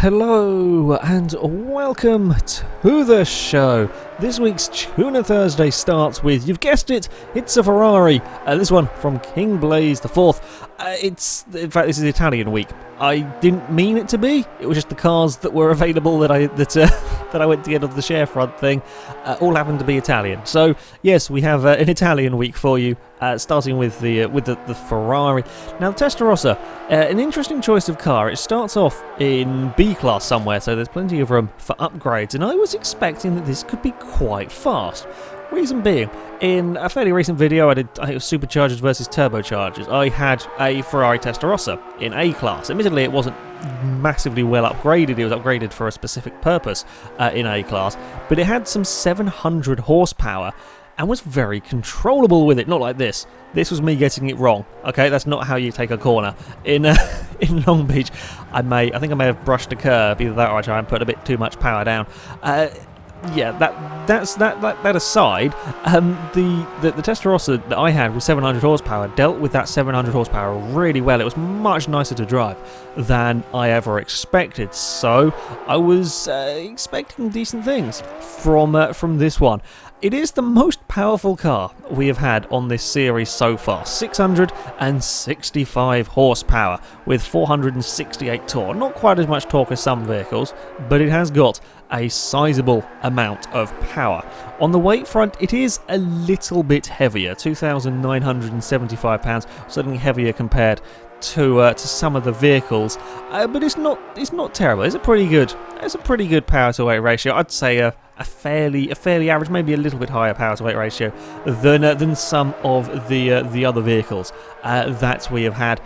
Hello and welcome to the show. This week's Tuner Thursday starts with, you've guessed it, it's a Ferrari. This one from King Blaze the 4th. In fact, this is Italian week. I didn't mean it to be. It was just the cars that were available that I went to get off the share front thing. All happened to be Italian. So yes, we have an Italian week for you. Starting with the Ferrari. Now the Testarossa, an interesting choice of car. It starts off in B class somewhere, so there's plenty of room for upgrades. And I was expecting that this could be quite fast. Reason being, in a fairly recent video I think it was superchargers versus turbochargers, I had a Ferrari Testarossa in A class. Admittedly, it wasn't massively well upgraded. It was upgraded for a specific purpose in A class, but it had some 700 horsepower and was very controllable with it. Not like this. This was me getting it wrong. Okay, that's not how you take a corner. In Long Beach, I think I may have brushed a curb. Either that or I try and put a bit too much power down. Yeah, that aside, the Testarossa that I had with 700 horsepower dealt with that 700 horsepower really well. It was much nicer to drive than I ever expected. So I was expecting decent things from this one. It is the most powerful car we have had on this series so far. 665 horsepower with 468 torque. Not quite as much torque as some vehicles, but it has got a sizable amount of power. On the weight front, it is a little bit heavier, 2,975 pounds, certainly heavier compared to some of the vehicles, but it's not terrible. It's a pretty good power to weight ratio. I'd say a fairly average, maybe a little bit higher power to weight ratio than some of the other vehicles that we have had.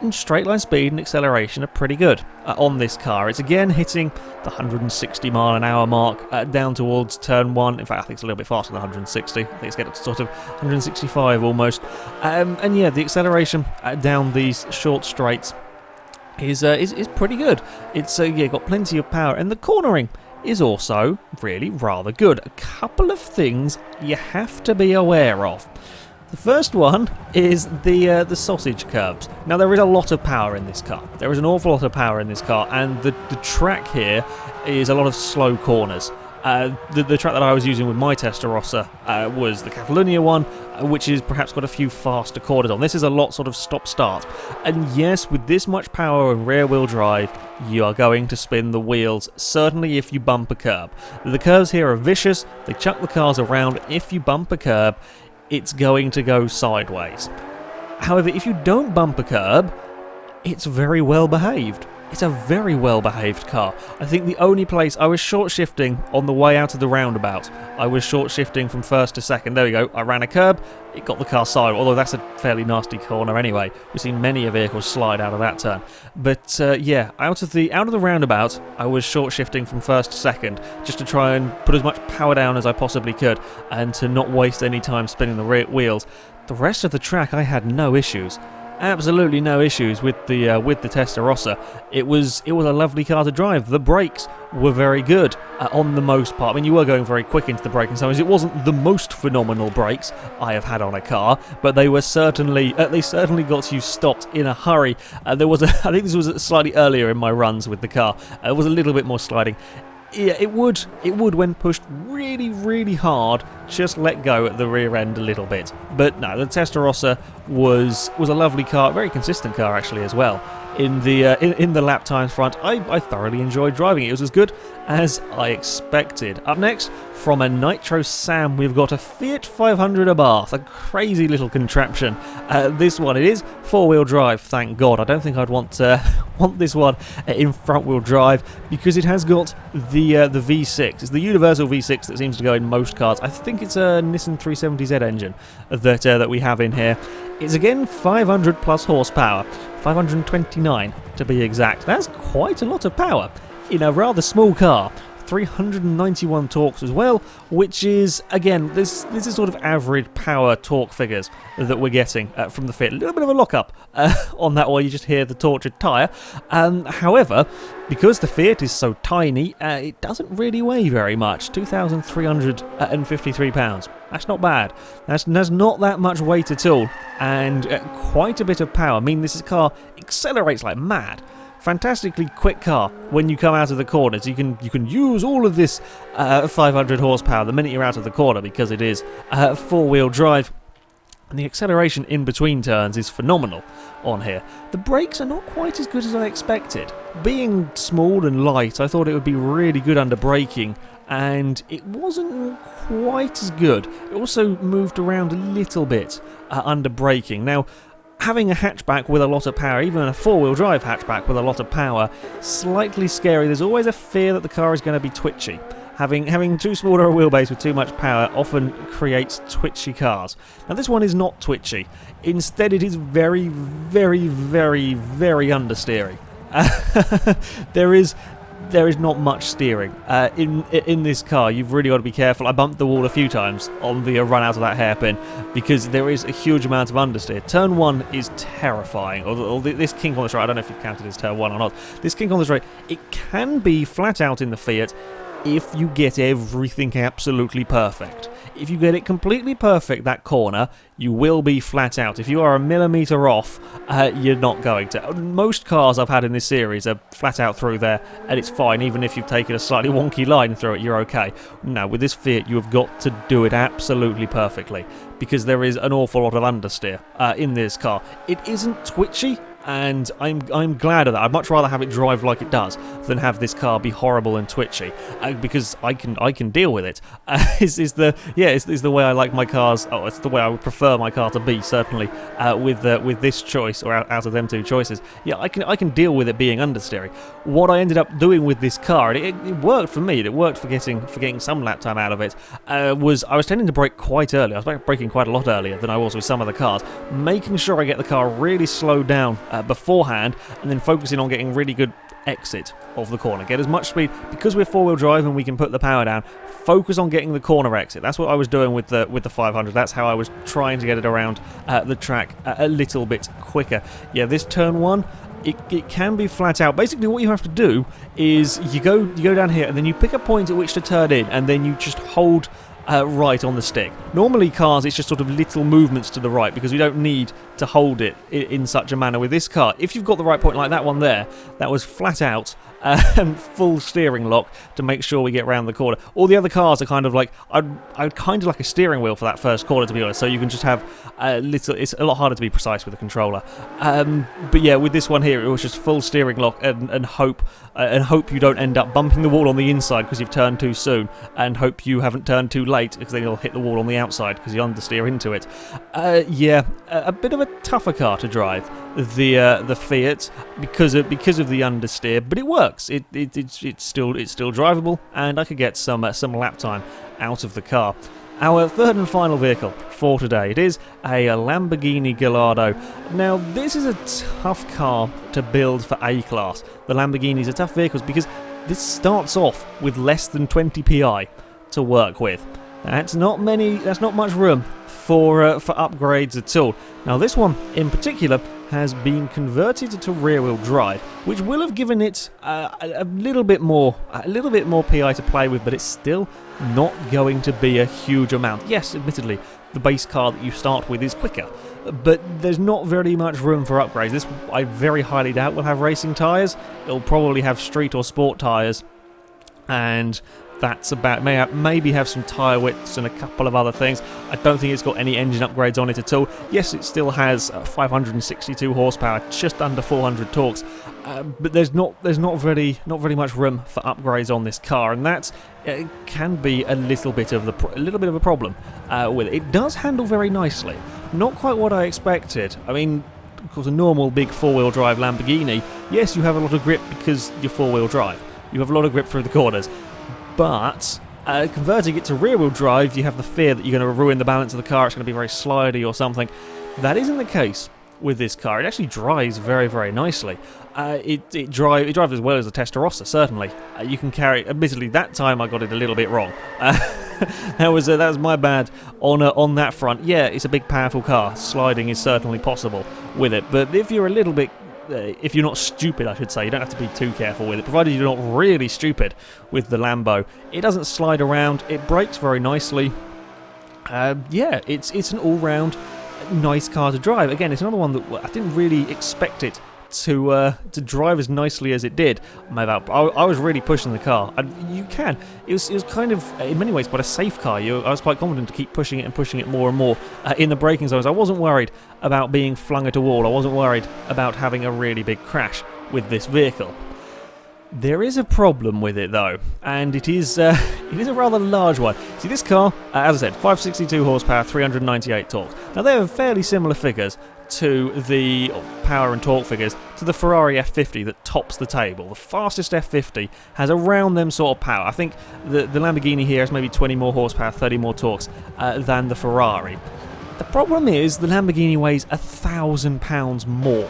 And straight line speed and acceleration are pretty good on this car. It's again hitting the 160 mile an hour mark down towards turn 1. In fact, I think it's a little bit faster than 160. I think it's getting to sort of 165 almost. And yeah, the acceleration down these short straights is pretty good. It's got plenty of power, and the cornering is also really rather good. A couple of things you have to be aware of. The first one is the sausage curbs. Now, there is a lot of power in this car. There is an awful lot of power in this car, and the track here is a lot of slow corners. The track that I was using with my Testarossa was the Catalunya one, which is perhaps got a few faster corners on. This is a lot sort of stop-start. And yes, with this much power and rear-wheel drive, you are going to spin the wheels, certainly if you bump a curb. The curves here are vicious. They chuck the cars around. If you bump a curb, it's going to go sideways. However, if you don't bump a curb, it's very well behaved. It's a very well behaved car. I think the only place I was short shifting on the way out of the roundabout, I was short shifting from first to second. There we go. I ran a curb, it got the car sideways, although that's a fairly nasty corner anyway. We've seen many a vehicle slide out of that turn. But yeah, out of the roundabout, I was short shifting from first to second, just to try and put as much power down as I possibly could, and to not waste any time spinning the rear wheels. The rest of the track, I had no issues. Absolutely no issues with the Testarossa. It was a lovely car to drive. The brakes were very good on the most part. I mean, you were going very quick into the braking zones. It wasn't the most phenomenal brakes I have had on a car, but they certainly got you stopped in a hurry. I think this was slightly earlier in my runs with the car. It was a little bit more sliding. Yeah, it would when pushed really, really hard, just let go at the rear end a little bit. But no, the Testarossa was a lovely car, very consistent car actually as well. In the lap times front, I thoroughly enjoyed driving it. It was as good as I expected. Up next, from a Nitro Sam, we've got a Fiat 500 Abarth, a crazy little contraption. This one, it is four-wheel drive, thank God. I don't think I'd want this one in front-wheel drive, because it has got the V6. It's the universal V6 that seems to go in most cars. I think it's a Nissan 370Z engine that we have in here. It's again 500 plus horsepower, 529 to be exact. That's quite a lot of power in a rather small car. 391 torques as well, which is, again, this is sort of average power torque figures that we're getting from the Fiat. A little bit of a lockup on that one, you just hear the tortured tyre. However, because the Fiat is so tiny, it doesn't really weigh very much, 2,353 pounds. That's not bad. That's not that much weight at all, and quite a bit of power. I mean, this car accelerates like mad. fantastically quick car when you come out of the corners. You can use all of this 500 horsepower the minute you're out of the corner because it is four-wheel drive. And the acceleration in between turns is phenomenal on here. The brakes are not quite as good as I expected. Being small and light, I thought it would be really good under braking, and it wasn't quite as good. It also moved around a little bit under braking. Now, having a hatchback with a lot of power, even a four-wheel drive hatchback with a lot of power, slightly scary. There's always a fear that the car is going to be twitchy. Having too small a wheelbase with too much power often creates twitchy cars. Now this one is not twitchy. Instead it is very, very, very, very understeering. There is not much steering in this car. You've really got to be careful. I bumped the wall a few times on the run out of that hairpin because there is a huge amount of understeer. Turn 1 is terrifying. Or this kink on the straight, I don't know if you've counted as turn 1 or not. This kink on the straight, it can be flat out in the Fiat if you get everything absolutely perfect. If you get it completely perfect, that corner, you will be flat out. If you are a millimetre off, you're not going to. Most cars I've had in this series are flat out through there, and it's fine. Even if you've taken a slightly wonky line through it, you're okay. Now, with this Fiat, you have got to do it absolutely perfectly, because there is an awful lot of understeer in this car. It isn't twitchy, and I'm glad of that. I'd much rather have it drive like it does than have this car be horrible and twitchy, because I can deal with it. Is the way I like my cars. Oh, it's the way I would prefer my car to be, certainly with this choice, or out of them two choices. Yeah, I can deal with it being understeering. What I ended up doing with this car, and it worked for me. It worked for getting some lap time out of it. Was I was tending to brake quite early. I was braking quite a lot earlier than I was with some of the cars, making sure I get the car really slowed down beforehand, and then focusing on getting really good exit of the corner. Get as much speed, because we're four-wheel drive and we can put the power down. Focus on getting the corner exit. That's what I was doing with the 500. That's how I was trying to get it around the track a little bit quicker. Yeah, this turn 1, it can be flat out. Basically, what you have to do is you go down here, and then you pick a point at which to turn in, and then you just hold right on the stick. Normally cars, it's just sort of little movements to the right because we don't need to hold it in such a manner. With this car, if you've got the right point like that one there, that was flat out and full steering lock to make sure we get round the corner. All the other cars are kind of like, I'd kind of like a steering wheel for that first corner, to be honest, so you can just have a little. It's a lot harder to be precise with a controller. But yeah, with this one here, it was just full steering lock and hope you don't end up bumping the wall on the inside because you've turned too soon, and hope you haven't turned too late because then you'll hit the wall on the outside because you understeer into it. Yeah, a bit of a tougher car to drive, the Fiat, because of the understeer, but it works. It's still drivable, and I could get some lap time out of the car. Our third and final vehicle for today, it is a Lamborghini Gallardo. Now, this is a tough car to build for A-Class. The Lamborghinis are tough vehicles because this starts off with less than 20 PI to work with. That's not much room for upgrades at all. Now, this one in particular has been converted to rear-wheel drive, which will have given it a little bit more PI to play with, but it's still not going to be a huge amount. Yes, admittedly, the base car that you start with is quicker, but there's not very much room for upgrades. This, I very highly doubt, will have racing tyres. It'll probably have street or sport tyres, and that's about, maybe have some tyre widths and a couple of other things. I don't think it's got any engine upgrades on it at all. Yes, it still has 562 horsepower, just under 400 torques, but there's not very much room for upgrades on this car, and that can be a little bit of a problem with it. It does handle very nicely, not quite what I expected. I mean, of course, a normal big four-wheel drive Lamborghini, yes, you have a lot of grip because you're four-wheel drive. You have a lot of grip through the corners. But converting it to rear-wheel drive, you have the fear that you're going to ruin the balance of the car, it's going to be very slidey or something. That isn't the case with this car. It actually drives very, very nicely. It drives as well as the Testarossa, certainly. You can carry, admittedly, that time I got it a little bit wrong. That was my bad on that front. Yeah, it's a big, powerful car. Sliding is certainly possible with it, but if you're a little bit if you're not stupid, I should say, you don't have to be too careful with it, provided you're not really stupid with the Lambo. It doesn't slide around, it brakes very nicely. Yeah, it's an all-round nice car to drive. Again, it's another one that I didn't really expect it to drive as nicely as it did. I was really pushing the car, and you can. It was kind of, in many ways, quite a safe car. I was quite confident to keep pushing it and pushing it more and more in the braking zones. I wasn't worried about being flung at a wall. I wasn't worried about having a really big crash with this vehicle. There is a problem with it though, and it is a rather large one. See, this car, as I said, 562 horsepower, 398 torque. Now they have fairly similar figures to the power and torque figures to the Ferrari F50 that tops the table. The fastest F50 has around them sort of power. I think the Lamborghini here has maybe 20 more horsepower, 30 more torques than the Ferrari. The problem is the Lamborghini weighs 1,000 pounds more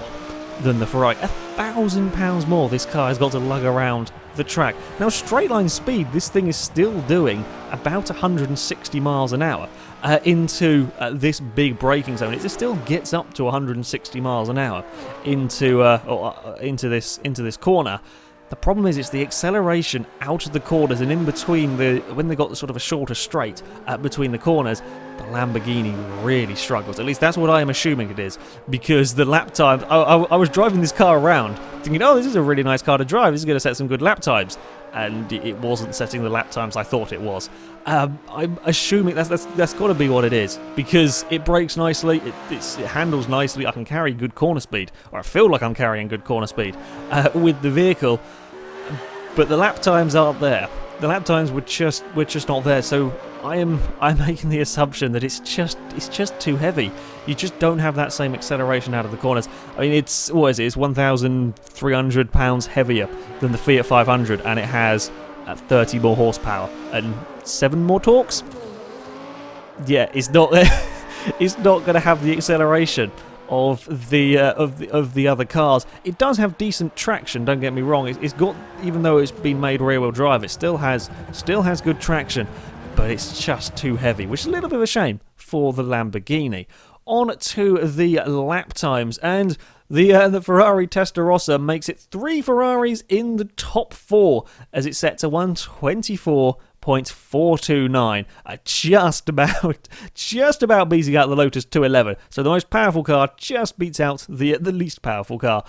than the Ferrari. 1,000 pounds more this car has got to lug around the track. Now, straight line speed, this thing is still doing about 160 miles an hour into this big braking zone. It still gets up to 160 miles an hour into this corner. The problem is it's the acceleration out of the corners and in between when they got the sort of a shorter straight between the corners. The Lamborghini really struggles. At least that's what I am assuming it is, because the lap times. I was driving this car around thinking, oh, this is a really nice car to drive. This is going to set some good lap times, and it wasn't setting the lap times I thought it was. I'm assuming that's got to be what it is, because it brakes nicely, it handles nicely. I can carry good corner speed, or I feel like I'm carrying good corner speed with the vehicle, but the lap times aren't there. The lap times were just not there. So I'm making the assumption that it's just too heavy. You just don't have that same acceleration out of the corners. I mean, it's 1,300 pounds heavier than the Fiat 500, and it has 30 more horsepower and 7 more torques. Yeah, it's not it's not going to have the acceleration of the other cars. It does have decent traction, don't get me wrong. It's got, even though it's been made rear-wheel drive, it still has good traction, but it's just too heavy, which is a little bit of a shame for the Lamborghini. On to the lap times, and the Ferrari Testarossa makes it 3 Ferraris in the top 4 as it sets a 124.429, just about beating out the Lotus 211. So the most powerful car just beats out the least powerful car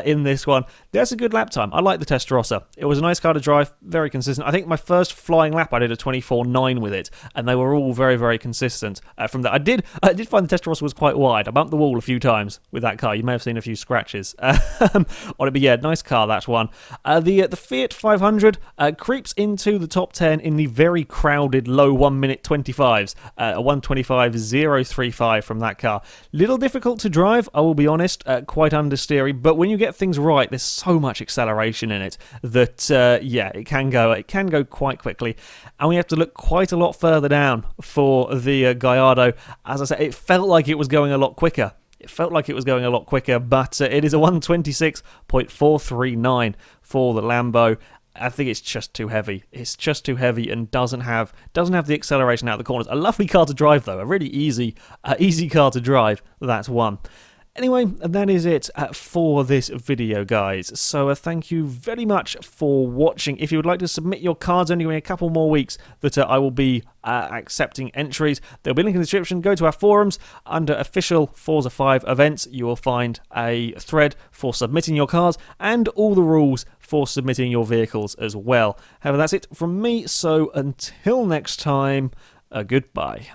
in this one. That's a good lap time. I like the Testarossa. It was a nice car to drive, very consistent. I think my first flying lap I did a 24.9 with it, and they were all very, very consistent from that. I did find the Testarossa was quite wide. I bumped the wall a few times with that car. You may have seen a few scratches on it, but yeah, nice car, that one. The Fiat 500 creeps into the top 10 in the very crowded low 1 minute 25s, a 125.035 from that car. Little difficult to drive, I will be honest, quite understeery, but when you get things right, there's so much acceleration in it that it can go quite quickly, and we have to look quite a lot further down for the Gallardo. As I said, it felt like it was going a lot quicker. But it is a 126.439 for the Lambo. I think it's just too heavy. It's just too heavy and doesn't have the acceleration out of the corners. A lovely car to drive though, a really easy car to drive. That's one. Anyway, that is it for this video, guys. So thank you very much for watching. If you would like to submit your cards, only in a couple more weeks that I will be accepting entries. There'll be a link in the description. Go to our forums. Under official Forza 5 events, you will find a thread for submitting your cars and all the rules for submitting your vehicles as well. However, that's it from me. So until next time, goodbye.